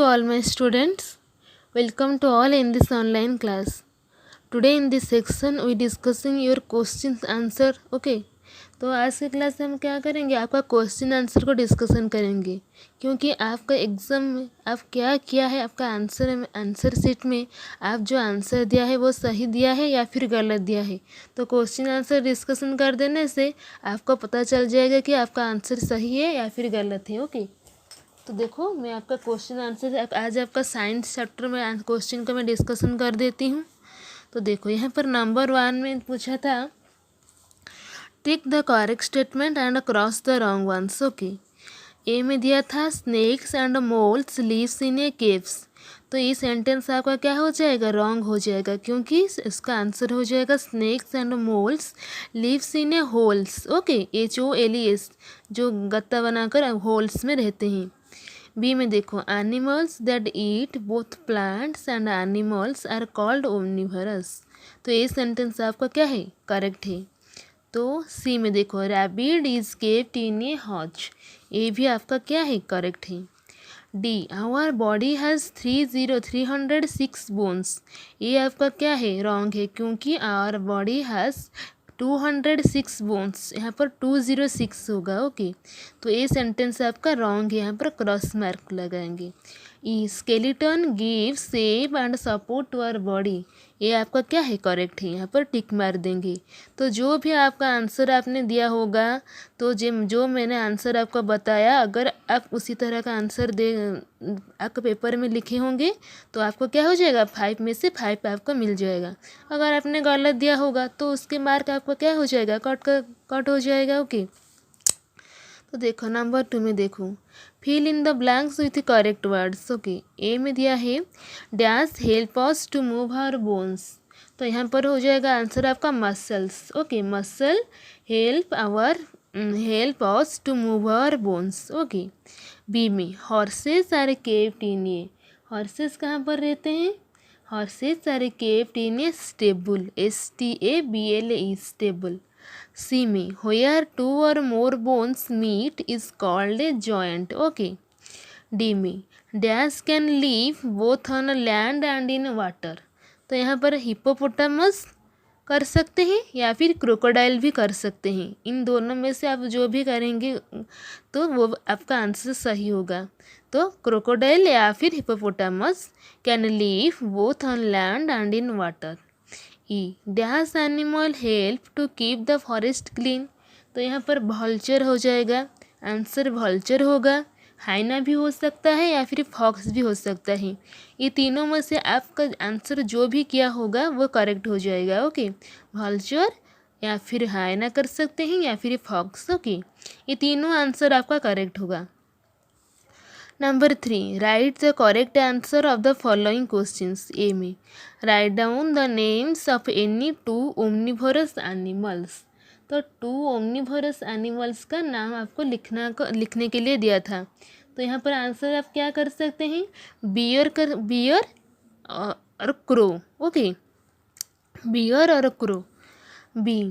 all my students. Welcome to all in this online class. Today in this section we discussing your questions answer. Okay. तो आज की class में हम क्या करेंगे, आपका क्वेश्चन आंसर को डिस्कशन करेंगे, क्योंकि आपका एग्ज़ाम में आप क्या किया है, आपका आंसर शीट में आप जो आंसर दिया है वो सही दिया है या फिर गलत दिया है। तो क्वेश्चन आंसर डिस्कशन कर देने से आपको पता चल जाएगा कि आपका आंसर सही है या फिर गलत है। ओके। तो देखो, मैं आपका क्वेश्चन आंसर आज आपका साइंस चैप्टर में क्वेश्चन का मैं डिस्कशन कर देती हूँ। तो देखो, यहाँ पर नंबर 1 में पूछा था, tick the correct statement and cross the wrong ones. Okay. A में दिया था snakes and moles lives in a caves. तो ये सेंटेंस आपका क्या हो जाएगा, रॉन्ग हो जाएगा, क्योंकि इसका आंसर हो जाएगा snakes and moles lives in a holes. Okay, HOLES, जो गत्ता बनाकर होल्स में रहते हैं। बी में देखो, animals that eat both plants and animals are called omnivorous. तो ये सेंटेंस आपका क्या है, करेक्ट है। तो सी में देखो, rabbit is kept in a hutch. ये भी आपका क्या है, करेक्ट है। D, our body has 306 bones. ये आपका क्या है, रॉन्ग है, क्योंकि आवर बॉडी हैज़ 206 बोन्स, यहाँ पर 206 होगा। ओके। तो ये सेंटेंस आपका रॉन्ग है, यहाँ पर क्रॉस मार्क लगाएंगे। E, skeleton give shape and support to our body. ये आपका क्या है, करेक्ट है, यहाँ पर टिक मार देंगे। तो जो भी आपका आंसर आपने दिया होगा, तो जो मैंने आंसर आपको बताया, अगर आप उसी तरह का आंसर आपके पेपर में लिखे होंगे तो आपको क्या हो जाएगा, 5 में से 5 आपको मिल जाएगा। अगर आपने गलत दिया होगा तो उसके मार्क आपका क्या हो जाएगा, कट हो जाएगा। ओके। तो देखो, नंबर 2 में देखो, fill in the blanks with correct words. Okay. A में दिया है dash help us to move our bones. तो यहाँ पर हो जाएगा आंसर आपका muscles. Okay, muscle help us to move our bones. Okay. B में horses are kept in a. Horses कहाँ पर रहते हैं, horses are kept in a stable, STABLE, stable. C में where 2 or more bones meet is called a joint. Okay. D में dash can live both on land and in water. तो यहाँ पर hippopotamus कर सकते हैं या फिर क्रोकोडाइल भी कर सकते हैं। इन दोनों में से आप जो भी करेंगे तो वो आपका आंसर सही होगा। तो क्रोकोडाइल या फिर hippopotamus can live both on land and in water. E, dash animal help to keep the forest clean. तो यहाँ पर वल्चर हो जाएगा, आंसर वल्चर होगा। हाइना भी हो सकता है या फिर फॉक्स भी हो सकता है। ये तीनों में से आपका आंसर जो भी किया होगा वो करेक्ट हो जाएगा। ओके, वल्चर या फिर हाइना कर सकते हैं या फिर फॉक्स। ओके, ये तीनों आंसर आपका करेक्ट होगा। Number 3, write the correct answer of the following questions. A में write down the names of any 2 omnivorous animals. तो 2 ओमनिवोरस एनिमल्स का नाम आपको लिखने के लिए दिया था। तो यहाँ पर आंसर आप क्या कर सकते हैं, बियर और क्रो। ओके, बियर और क्रो। बी,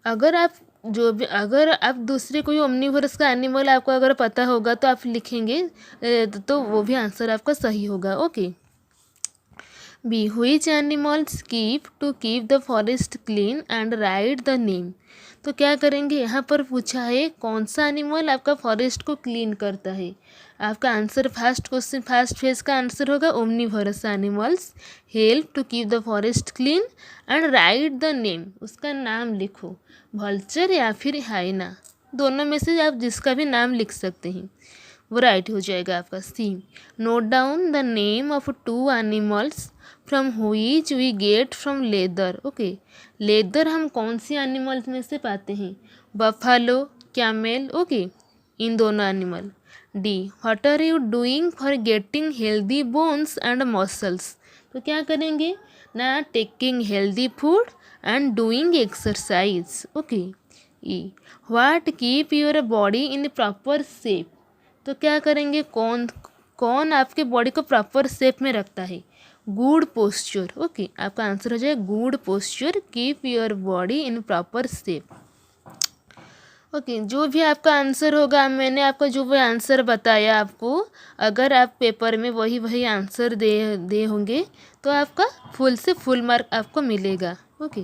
अगर आप दूसरे कोई ओमनिवोरस का एनिमल आपको अगर पता होगा तो आप लिखेंगे, तो वो भी आंसर आपका सही होगा। Okay. B, which animals to keep the forest clean and write the name. तो क्या करेंगे, यहाँ पर पूछा है कौन सा एनिमल आपका फॉरेस्ट को क्लीन करता है। आपका आंसर फर्स्ट फेज का आंसर होगा omnivorous animals help to keep the forest clean and write the name. उसका नाम लिखो, वल्चर या फिर हाइना, दोनों में से आप जिसका भी नाम लिख सकते हैं, वो राइट हो जाएगा आपका। C, note down the name of 2 animals from which we get from leather. Okay, leather हम कौन सी एनिमल्स में से पाते हैं, बफालो, कैमेल। ओके, इन दोनों animal. D, what are you doing for getting healthy bones and muscles. तो क्या करेंगे ना, taking healthy food and doing exercise. Okay. E, what keep your body in proper shape. तो क्या करेंगे, कौन आपके बॉडी को प्रॉपर शेप में रखता है, गुड पोस्चर। ओके, आपका आंसर हो जाएगा good posture keep your body in proper shape. Okay, जो भी आपका आंसर होगा, मैंने आपका जो भी आंसर बताया आपको, अगर आप पेपर में वही वही आंसर दे होंगे तो आपका फुल से फुल मार्क आपको मिलेगा। ओके,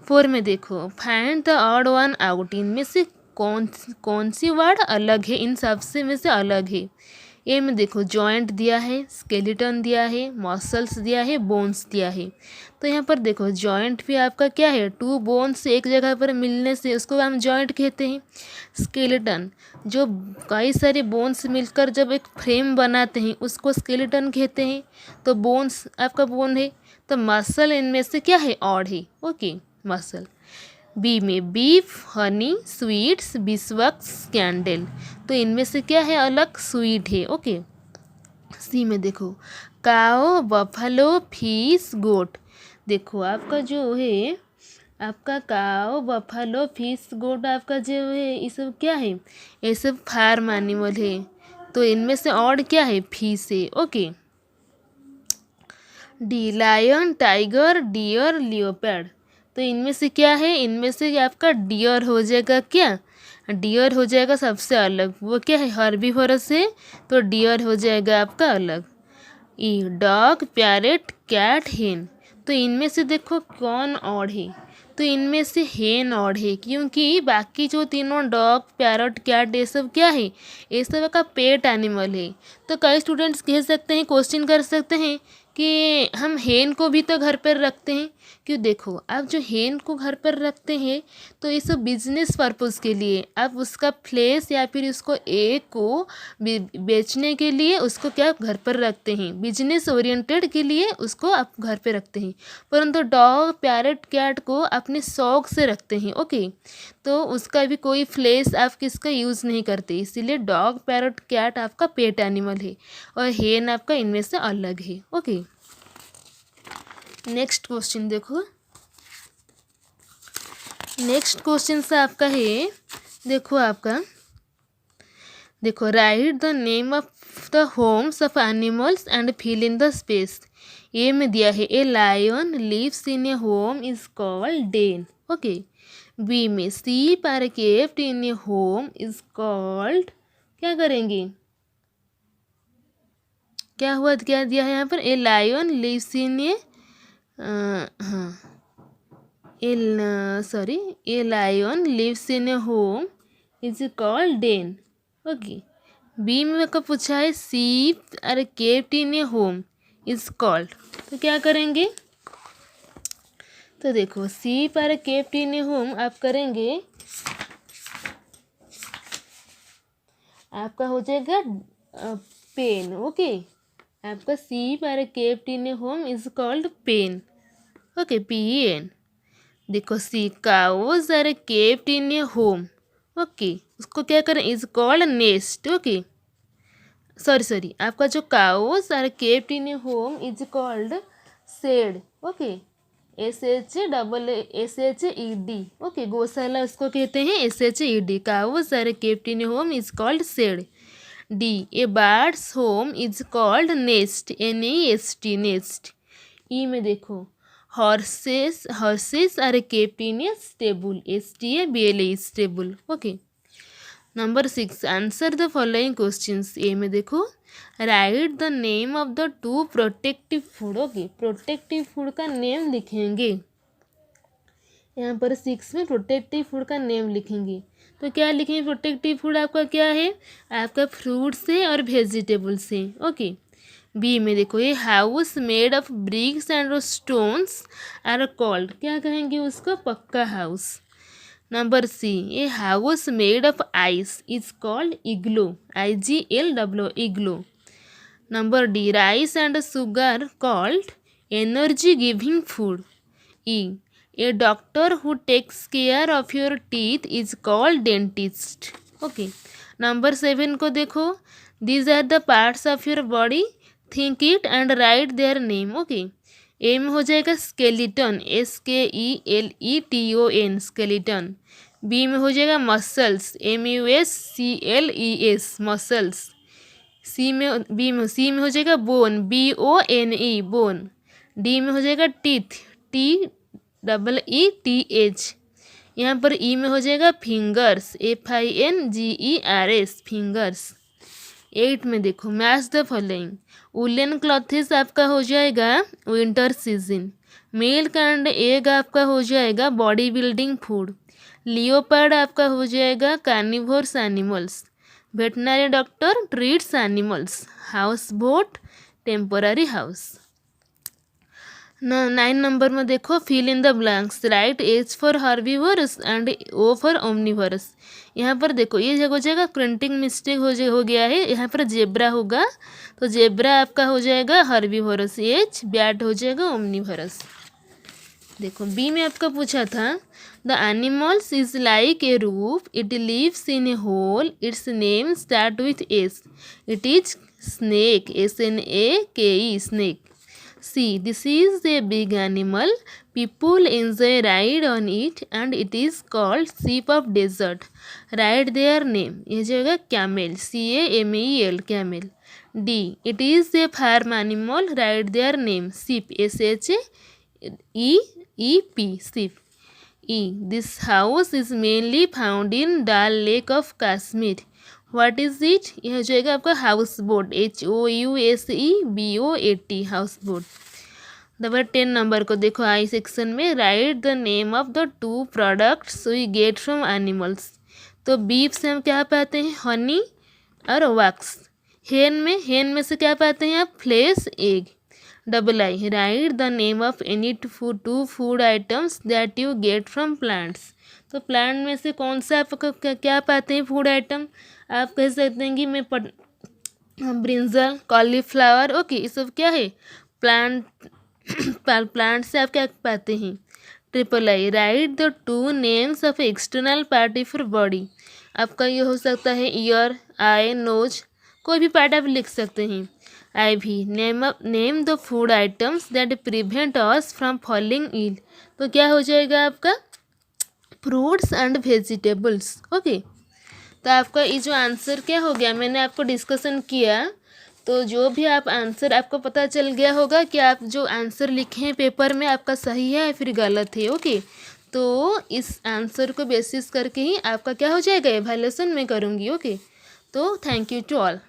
4 में देखो, find the odd one out. इनमें से कौन सी वर्ड अलग है, इन सबसे में से अलग है। ए में देखो, जॉइंट दिया है, स्केलेटन दिया है, मसल्स दिया है, बोन्स दिया है। तो यहाँ पर देखो, जॉइंट भी आपका क्या है, 2 बोन्स एक जगह पर मिलने से उसको हम जॉइंट कहते हैं। स्केलेटन, जो कई सारे बोन्स मिलकर जब एक फ्रेम बनाते हैं उसको स्केलेटन कहते हैं। तो बोन्स आपका बोन है। तो मसल इनमें से क्या है, ऑड है। Okay, muscle. बी में बीफ, हनी, स्वीट्स, बिस्वक्स, कैंडल। तो इनमें से क्या है अलग, स्वीट है। ओके। सी में देखो, काओ, बफलो, फिश, गोट। देखो आपका जो है, आपका काओ, बफलो, फिश, गोट आपका जो है ये सब क्या है, ये सब फार्म एनिमल है। तो इनमें से ऑड क्या है, फिश है। Okay. D, lion, tiger, deer, leopard. तो इनमें से क्या है, इनमें से आपका डियर हो जाएगा। क्या, डियर हो जाएगा सबसे अलग। वो क्या है, हर्बीवोरस है, तो डियर हो जाएगा आपका अलग। ई, डॉग, पैरेट, कैट, हेन। तो इनमें से देखो कौन ऑड है, तो इनमें से हेन ऑड है, क्योंकि बाकी जो तीनों डॉग, पैरट, कैट ये सब क्या है, ये सब का पेट एनिमल है। तो कई स्टूडेंट्स कह सकते हैं, क्वेश्चन कर सकते हैं कि हम हेन को भी तो घर पर रखते हैं। क्यों, देखो आप जो हेन को घर पर रखते हैं तो ये सब बिजनेस पर्पज़ के लिए, आप उसका फ्लेश या फिर उसको एग को बेचने के लिए उसको क्या घर पर रखते हैं, बिजनेस ओरिएंटेड के लिए उसको आप घर पे रखते हैं। परंतु डॉग, पैरट, कैट को अपने शौक से रखते हैं। ओके, तो उसका भी कोई फ्लेश आप किसका यूज़ नहीं करते, इसीलिए डॉग, पैरट, कैट आपका पेट एनिमल है और हेन आपका इनमें से अलग है। ओके, नेक्स्ट क्वेश्चन देखो। नेक्स्ट क्वेश्चन से आपका है, देखो आपका, देखो, write the name of the homes of animals and fill in the space. A में दिया है, a lion lives in a home is called den. Okay. B में, sheep are kept in a home is called, क्या करेंगे, क्या हुआ, क्या दिया है यहाँ पर, ए लायन लिव्स इन ए, हाँ, sorry, a lion lives in a home is called den. Okay. B में का पूछा है, sheep are kept in a home is called, तो क्या करेंगे, तो देखो, sheep are kept in a home आप करेंगे, आपका हो जाएगा पेन। ओके, आपका sheep are kept in a home is called pen. Okay, PEN। देखो, C, cows are kept in a home. Okay, उसको क्या करें, is called nest. Okay, sorry, आपका जो cows are kept in a home is called shed. Okay, SHED। Okay, गौशाला उसको कहते हैं, SHED। Cows are kept in a home is called shed. D, a birds home is called nest, NEST, nest. E में देखो, horses are kept in a stable, STABLE, stable. Okay. Number 6, answer the following questions. A में देखो, write the name of the 2 protective food. Okay, protective food का name लिखेंगे, यहाँ पर 6 में protective food का नेम लिखेंगे। तो क्या लिखेंगे, प्रोटेक्टिव फूड आपका क्या है, आपका फ्रूट्स है और वेजिटेबल्स है। ओके। बी में देखो, ये house made of bricks and stones are called, क्या कहेंगे उसको, पक्का हाउस। नंबर सी, ये house made of ice is called igloo, IGLO, igloo. Number D, rice and sugar called energy giving food. E, a doctor who takes care of your teeth is called dentist. Okay. Number 7 को देखो, these are the parts of your body, think it and write their name. Okay. A में हो जाएगा skeleton, SKELETON, skeleton. B में हो जाएगा muscles, MUSCLES, muscles. सी में हो जाएगा बोन, BONE, बोन। डी में हो जाएगा टीथ, TEETH। यहाँ पर ई में हो जाएगा फिंगर्स, FINGERS, फिंगर्स। 8 में देखो, match the following. Woollen clothes आपका हो जाएगा winter season. Milk and egg आपका हो जाएगा बॉडी बिल्डिंग फूड। लियोपार्ड आपका हो जाएगा carnivores animals. Veterinary doctor treats animals. House boat temporary house. 9 number में देखो, fill in the blanks, write H for herbivorous and O for omnivorous. यहाँ पर देखो ये हो जाएगा प्रिंटिंग मिस्टेक हो गया है, यहाँ पर जेब्रा होगा, तो जेब्रा आपका हो जाएगा हर्बीवोरस, H, बैट हो जाएगा ओमनीवोरस। देखो बी में आपका पूछा था, the animals is like a roof, it lives in a hole, its name start with S, it is snake, SNAKE, snake. See, this is a big animal. People enjoy ride on it and it is called sheep of desert. Write their name. ये जाएगा camel, CAMEL, camel. D. It is a farm animal. Write their name. Sheep, SHEEP, sheep. E. This house is mainly found in Dal Lake of Kashmir. What is it? यह हो जाएगा आपका house boat, HOUSEBOAT, house boat. Number 10 number को देखो, I section में, write the name of the 2 products we get from animals. तो beef से हम क्या पाते हैं? हनी और वैक्स। हेन में से क्या पाते हैं आप? Flesh, egg. I, write the name of any 2 food items that you get from plants. तो प्लांट में से कौन सा आप क्या पाते हैं फूड आइटम? आप कह सकते हैं कि मैं ब्रिंजल, कॉलीफ्लावर, ओके, ये सब क्या है? प्लांट से आप क्या पाते हैं? I, write the 2 names of external part of your body. आपका ये हो सकता है ईयर, आई, नोज, कोई भी पार्ट आप लिख सकते हैं। आई भी, name the food items that prevent us from falling ill. तो क्या हो जाएगा आपका? Fruits and vegetables, okay. तो आपका ये जो आंसर क्या हो गया, मैंने आपको डिस्कशन किया, तो जो भी आप आंसर आपको पता चल गया होगा कि आप जो आंसर लिखे हैं पेपर में आपका सही है या फिर गलत है, ओके। तो इस आंसर को बेसिस करके ही आपका क्या हो जाएगा, इवैल्यूएशन मैं करूँगी, ओके। तो थैंक यू टू ऑल।